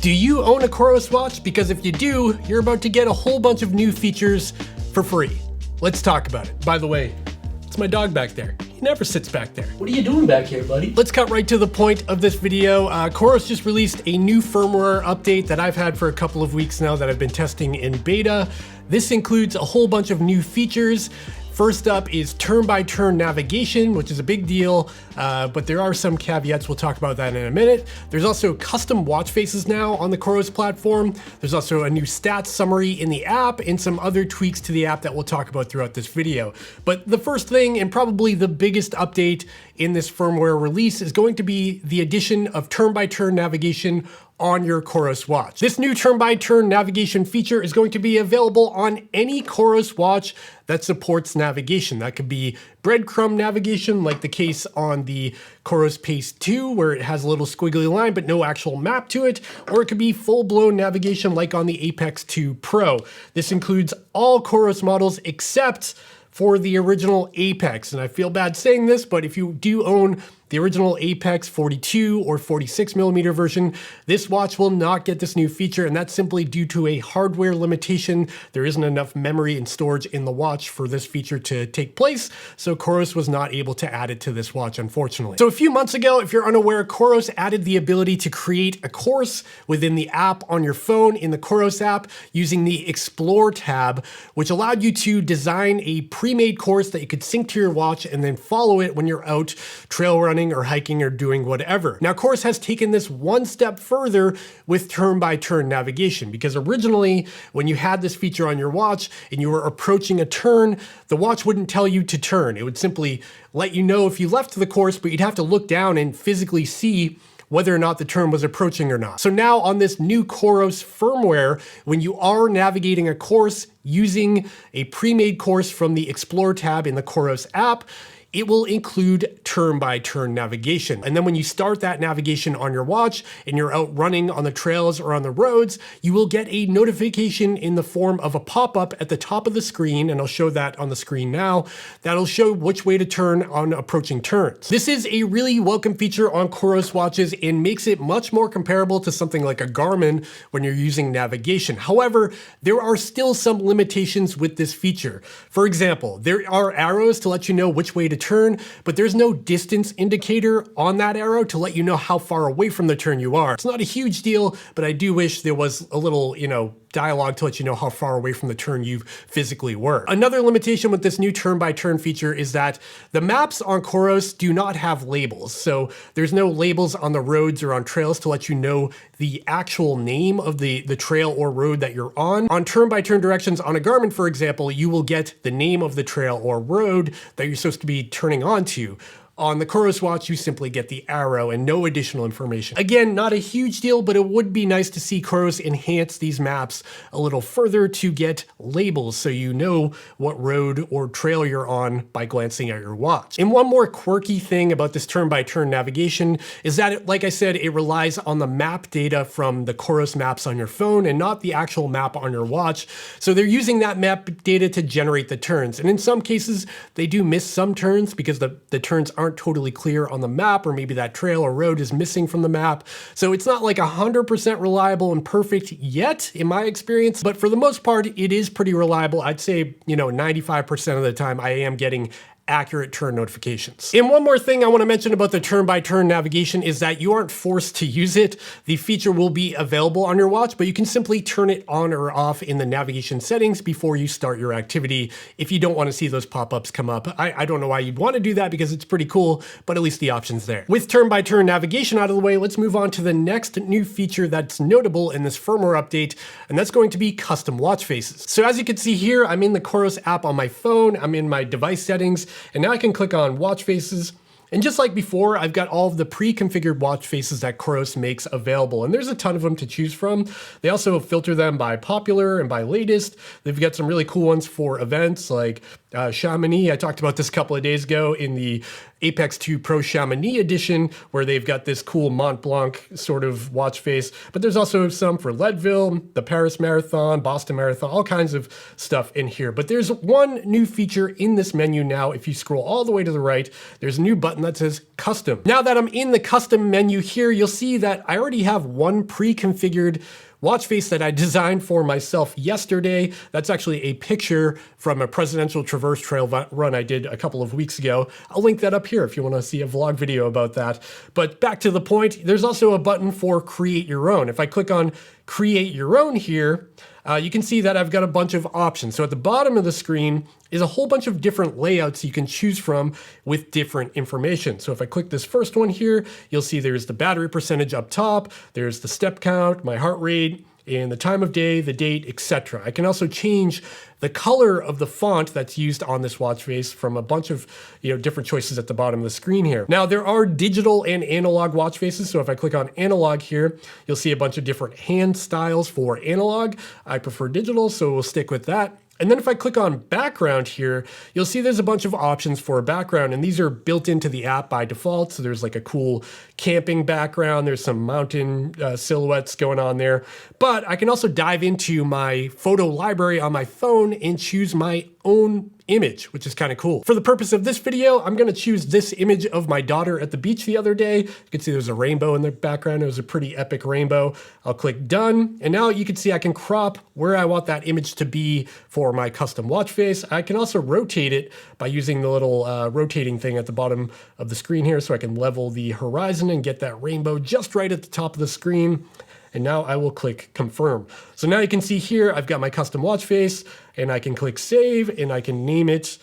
Do you own a COROS watch? Because if you do, you're about to get a whole bunch of new features for free. Let's talk about it. By the way, it's my dog back there. He never sits back there. What are you doing back here, buddy? Let's cut right to the point of this video. COROS just released a new firmware update that I've had for a couple of weeks now that I've been testing in beta. This includes a whole bunch of new features. First up is turn-by-turn navigation, which is a big deal, but there are some caveats. We'll talk about that in a minute. There's also custom watch faces now on the COROS platform. There's also a new stats summary in the app and some other tweaks to the app that we'll talk about throughout this video. But the first thing, and probably the biggest update in this firmware release, is going to be the addition of turn-by-turn navigation on your COROS watch. This new turn-by-turn navigation feature is going to be available on any COROS watch that supports navigation. That could be breadcrumb navigation, like the case on the COROS Pace 2, where it has a little squiggly line but no actual map to it, or it could be full-blown navigation like on the Apex 2 Pro. This includes all COROS models except for the original Apex. And I feel bad saying this, but if you do own the original Apex 42 or 46 millimeter version, this watch will not get this new feature, and that's simply due to a hardware limitation. There isn't enough memory and storage in the watch for this feature to take place, so COROS was not able to add it to this watch, unfortunately. So a few months ago, if you're unaware, COROS added the ability to create a course within the app on your phone in the COROS app using the Explore tab, which allowed you to design a pre-made course that you could sync to your watch and then follow it when you're out trail running or hiking or doing whatever. Now, COROS has taken this one step further with turn-by-turn navigation, because originally when you had this feature on your watch and you were approaching a turn, the watch wouldn't tell you to turn. It would simply let you know if you left the course, but you'd have to look down and physically see whether or not the turn was approaching or not. So now on this new COROS firmware, when you are navigating a course using a pre-made course from the Explore tab in the COROS app, it will include turn-by-turn navigation. And then when you start that navigation on your watch and you're out running on the trails or on the roads, you will get a notification in the form of a pop-up at the top of the screen, and I'll show that on the screen now, that'll show which way to turn on approaching turns. This is a really welcome feature on COROS watches and makes it much more comparable to something like a Garmin when you're using navigation. However, there are still some limitations with this feature. For example, there are arrows to let you know which way to turn, but there's no distance indicator on that arrow to let you know how far away from the turn you are. It's not a huge deal, but I do wish there was a little, dialogue to let you know how far away from the turn you physically were. Another limitation with this new turn-by-turn feature is that the maps on COROS do not have labels. So there's no labels on the roads or on trails to let you know the actual name of the trail or road that you're on. On turn-by-turn directions on a Garmin, for example, you will get the name of the trail or road that you're supposed to be turning onto. On the COROS watch, you simply get the arrow and no additional information. Again, not a huge deal, but it would be nice to see COROS enhance these maps a little further to get labels so you know what road or trail you're on by glancing at your watch. And one more quirky thing about this turn-by-turn navigation is that, like I said, it relies on the map data from the COROS maps on your phone and not the actual map on your watch. So they're using that map data to generate the turns. And in some cases, they do miss some turns because the turns aren't totally clear on the map, or maybe that trail or road is missing from the map. So it's not like 100% reliable and perfect yet, in my experience, but for the most part, it is pretty reliable. I'd say, 95% of the time I am getting accurate turn notifications. And one more thing I want to mention about the turn-by-turn navigation is that you aren't forced to use it. The feature will be available on your watch, but you can simply turn it on or off in the navigation settings before you start your activity if you don't want to see those pop-ups come up. I don't know why you'd want to do that because it's pretty cool, but at least the option's there. With turn-by-turn navigation out of the way, let's move on to the next new feature that's notable in this firmware update, and that's going to be custom watch faces. So as you can see here, I'm in the COROS app on my phone, I'm in my device settings, and now I can click on watch faces. And just like before, I've got all of the pre-configured watch faces that COROS makes available, and there's a ton of them to choose from. They also filter them by popular and by latest. They've got some really cool ones for events like Chamonix. I talked about this a couple of days ago in the Apex 2 Pro Chamonix edition, where they've got this cool Mont Blanc sort of watch face. But there's also some for Leadville, the Paris Marathon, Boston Marathon, all kinds of stuff in here. But there's one new feature in this menu now. If you scroll all the way to the right, there's a new button that says Custom. Now that I'm in the Custom menu here, you'll see that I already have one pre-configured watch face that I designed for myself yesterday. That's actually a picture from a presidential traverse trail run I did a couple of weeks ago. I'll link that up here if you want to see a vlog video about that. But back to the point, there's also a button for create your own. If I click on create your own here, you can see that I've got a bunch of options. So at the bottom of the screen is a whole bunch of different layouts you can choose from with different information. So if I click this first one here, you'll see there's the battery percentage up top, there's the step count, my heart rate, and the time of day, the date, etc. I can also change the color of the font that's used on this watch face from a bunch of different choices at the bottom of the screen here. Now there are digital and analog watch faces, so if I click on analog here, you'll see a bunch of different hand styles for analog. I prefer digital, so we'll stick with that. And then if I click on background here, you'll see there's a bunch of options for a background, and these are built into the app by default. So there's like a cool camping background. There's some mountain silhouettes going on there. But I can also dive into my photo library on my phone and choose my own image, which is kind of cool. For the purpose of this video, I'm gonna choose this image of my daughter at the beach the other day. You can see there's a rainbow in the background. It was a pretty epic rainbow. I'll click done. And now you can see I can crop where I want that image to be for my custom watch face. I can also rotate it by using the little rotating thing at the bottom of the screen here, so I can level the horizon and get that rainbow just right at the top of the screen. And now I will click confirm. So now you can see here, I've got my custom watch face, and I can click save, and I can name it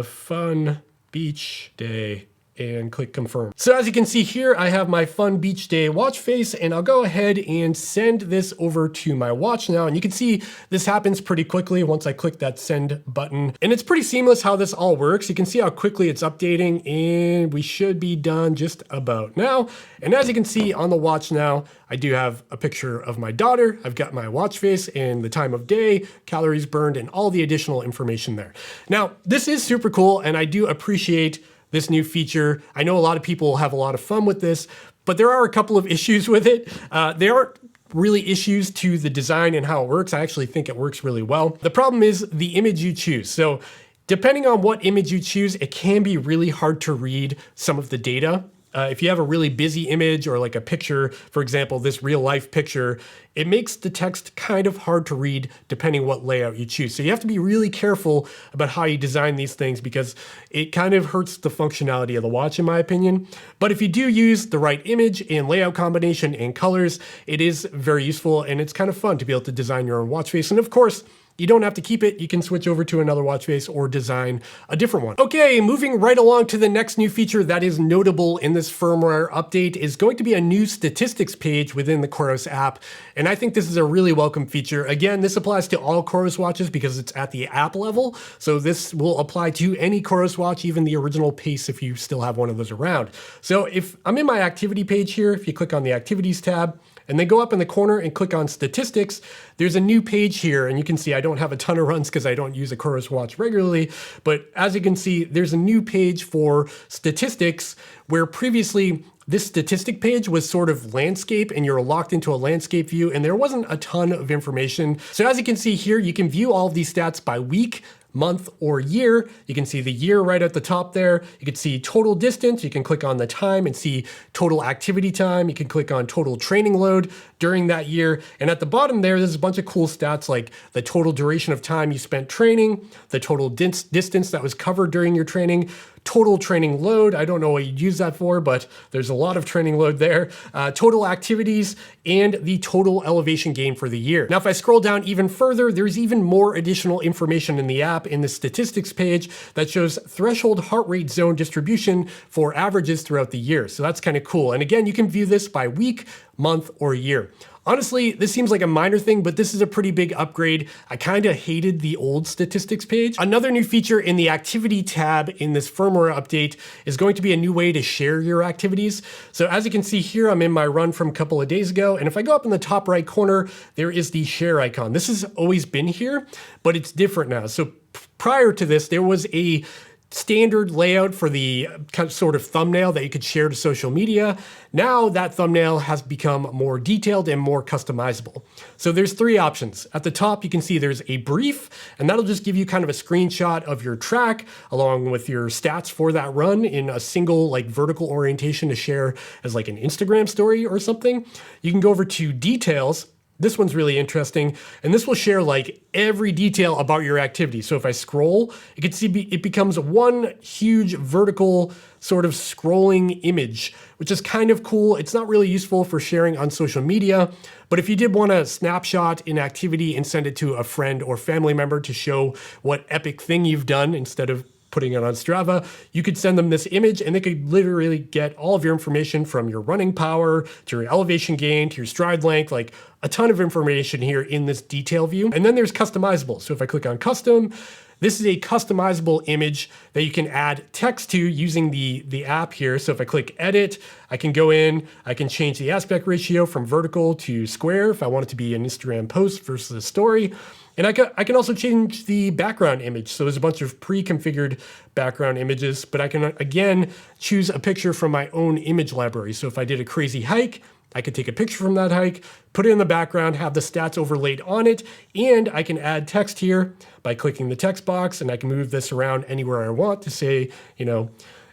Fun Beach Day, and click confirm. So as you can see here, I have my Fun Beach Day watch face, and I'll go ahead and send this over to my watch now. And you can see this happens pretty quickly once I click that send button. And it's pretty seamless how this all works. You can see how quickly it's updating, and we should be done just about now. And as you can see on the watch now, I do have a picture of my daughter. I've got my watch face and the time of day, calories burned, and all the additional information there. Now, this is super cool, and I do appreciate this new feature. I know a lot of people have a lot of fun with this, but there are a couple of issues with it. There aren't really issues to the design and how it works. I actually think it works really well. The problem is the image you choose. So depending on what image you choose, it can be really hard to read some of the data. If you have a really busy image or like a picture, for example, this real life picture, it makes the text kind of hard to read depending what layout you choose. So you have to be really careful about how you design these things because it kind of hurts the functionality of the watch in my opinion. But if you do use the right image and layout combination and colors, it is very useful and it's kind of fun to be able to design your own watch face. And of course, you don't have to keep it. You can switch over to another watch face or design a different one. Okay, moving right along to the next new feature that is notable in this firmware update is going to be a new statistics page within the COROS app. And I think this is a really welcome feature. Again, this applies to all COROS watches because it's at the app level. So this will apply to any COROS watch, even the original Pace if you still have one of those around. So if I'm in my activity page here, if you click on the activities tab, and then go up in the corner and click on statistics, there's a new page here. And you can see I don't have a ton of runs because I don't use a COROS watch regularly. But as you can see, there's a new page for statistics where previously this statistic page was sort of landscape and you're locked into a landscape view and there wasn't a ton of information. So as you can see here, you can view all of these stats by week, month, or year. You can see the year right at the top there. You can see total distance. You can click on the time and see total activity time. You can click on total training load during that year. And at the bottom there's a bunch of cool stats like the total duration of time you spent training, the total distance that was covered during your training, total training load. I don't know what you'd use that for, but there's a lot of training load there. Total activities and the total elevation gain for the year. Now, if I scroll down even further, there's even more additional information in the app in the statistics page that shows threshold heart rate zone distribution for averages throughout the year. So that's kind of cool. And again, you can view this by week, month, or year. Honestly, this seems like a minor thing, but this is a pretty big upgrade. I kind of hated the old statistics page. Another new feature in the activity tab in this firmware update is going to be a new way to share your activities. So as you can see here, I'm in my run from a couple of days ago. And if I go up in the top right corner, there is the share icon. This has always been here, but it's different now. So Prior to this, there was a standard layout for the kind of sort of thumbnail that you could share to social media. Now that thumbnail has become more detailed and more customizable. So there's three options. At the top, you can see there's a brief, and that'll just give you kind of a screenshot of your track along with your stats for that run in a single like vertical orientation to share as like an Instagram story or something. You can go over to details. This one's really interesting, and this will share like every detail about your activity. So if I scroll, you can see it becomes one huge vertical sort of scrolling image, which is kind of cool. It's not really useful for sharing on social media, but if you did want to snapshot an activity and send it to a friend or family member to show what epic thing you've done instead of putting it on Strava, you could send them this image and they could literally get all of your information from your running power to your elevation gain to your stride length, like a ton of information here in this detail view. And then there's customizable. So if I click on custom, this is a customizable image that you can add text to using the app here. So if I click edit, I can go in, I can change the aspect ratio from vertical to square if I want it to be an Instagram post versus a story. And I can also change the background image. So there's a bunch of pre-configured background images, but I can, again, choose a picture from my own image library. So if I did a crazy hike, I could take a picture from that hike, put it in the background, have the stats overlaid on it, and I can add text here by clicking the text box, and I can move this around anywhere I want to say, you know,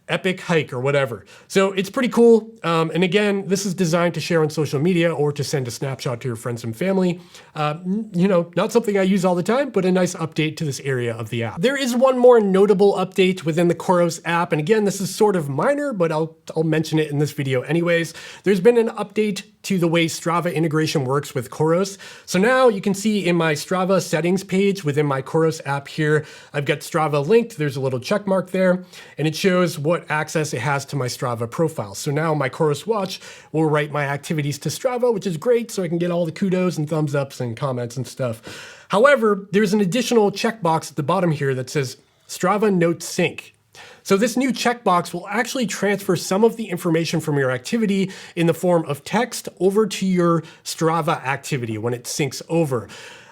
epic hike or whatever. So it's pretty cool. And again, this is designed to share on social media or to send a snapshot to your friends and family. You know, not something I use all the time, but a nice update to this area of the app. There is one more notable update within the COROS app. And again, this is sort of minor, but I'll mention it in this video anyways. There's been an update to the way Strava integration works with COROS. So now you can see in my Strava settings page within my COROS app here, I've got Strava linked. There's a little check mark there, and it shows what access it has to my Strava profile. So now my COROS watch will write my activities to Strava, which is great, so I can get all the kudos and thumbs ups and comments and stuff. However, there's an additional checkbox at the bottom here that says Strava Note Sync. So this new checkbox will actually transfer some of the information from your activity in the form of text over to your Strava activity when it syncs over.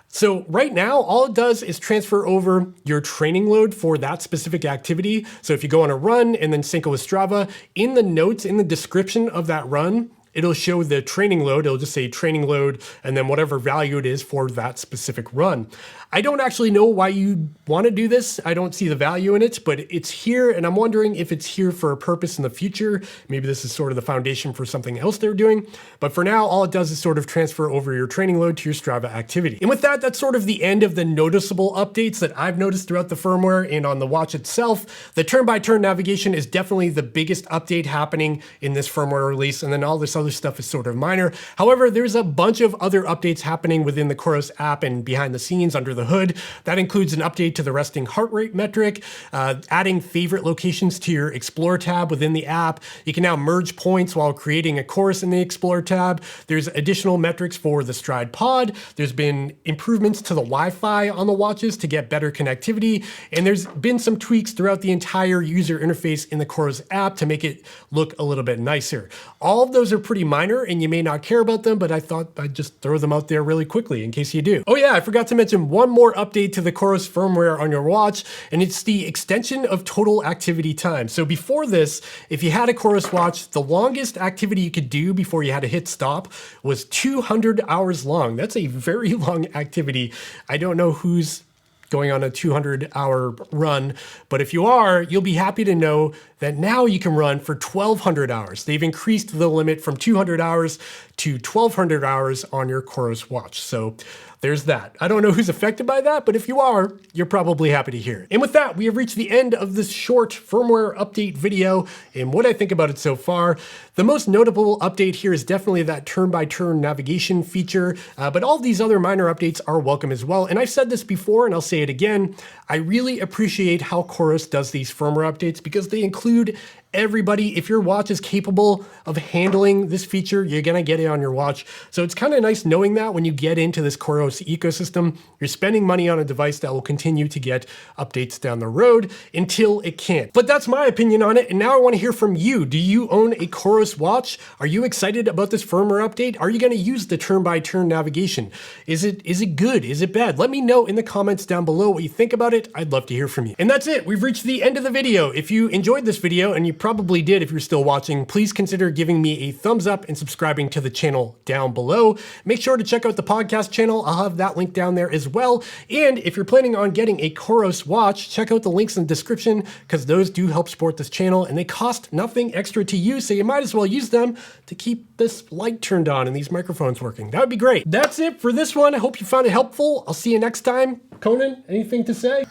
So right now, all it does is transfer over your training load for that specific activity. So if you go on a run and then sync it with Strava, in the notes, in the description of that run, it'll show the training load. It'll just say training load and then whatever value it is for that specific run. I don't actually know why you want to do this. I don't see the value in it, but it's here, and I'm wondering if it's here for a purpose in the future. Maybe this is sort of the foundation for something else they're doing. But for now, all it does is sort of transfer over your training load to your Strava activity. And with that, that's sort of the end of the noticeable updates that I've noticed throughout the firmware and on the watch itself. The turn-by-turn navigation is definitely the biggest update happening in this firmware release, and then all this other stuff is sort of minor. However, there's a bunch of other updates happening within the COROS app and behind the scenes under the hood. That includes an update to the resting heart rate metric, adding favorite locations to your Explore tab within the app. You can now merge points while creating a course in the Explore tab. There's additional metrics for the Stride Pod. There's been improvements to the Wi-Fi on the watches to get better connectivity. And there's been some tweaks throughout the entire user interface in the COROS app to make it look a little bit nicer. All of those are pretty minor and you may not care about them, but I thought I'd just throw them out there really quickly in case you do. Oh yeah, I forgot to mention one more update to the COROS firmware on your watch, and it's the extension of total activity time. So before this, if you had a COROS watch, the longest activity you could do before you had to hit stop was 200 hours long. That's a very long activity. I don't know who's going on a 200-hour run, but if you are, you'll be happy to know that now you can run for 1,200 hours. They've increased the limit from 200 hours to 1,200 hours on your COROS watch. So there's that. I don't know who's affected by that, but if you are, you're probably happy to hear it. And with that, we have reached the end of this short firmware update video and what I think about it so far. The most notable update here is definitely that turn-by-turn navigation feature, but all these other minor updates are welcome as well. And I've said this before, and I'll say it again, I really appreciate how COROS does these firmware updates because they include everybody. If your watch is capable of handling this feature, you're gonna get it on your watch. So it's kind of nice knowing that when you get into this COROS ecosystem, you're spending money on a device that will continue to get updates down the road until it can't. But that's my opinion on it, and now I want to hear from you. Do you own a COROS watch? Are you excited about this firmware update? Are you going to use the turn-by-turn navigation? Is it good? Is it bad? Let me know in the comments down below what you think about it. I'd love to hear from you. And that's it. We've reached the end of the video. If you enjoyed this video, and you probably did if you're still watching, please consider giving me a thumbs up and subscribing to the channel down below. Make sure to check out the podcast channel. I'll have that link down there as well. And if you're planning on getting a COROS watch, check out the links in the description because those do help support this channel and they cost nothing extra to use, so you might as well use them to keep this light turned on and these microphones working. That would be great. That's it for this one. I hope you found it helpful. I'll see you next time. Conan, anything to say?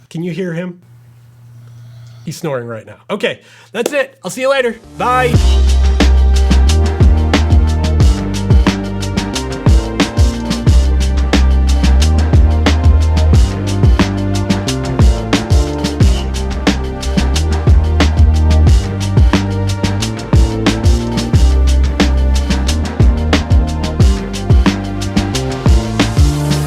Can you hear him? He's snoring right now. Okay, that's it. I'll see you later. Bye.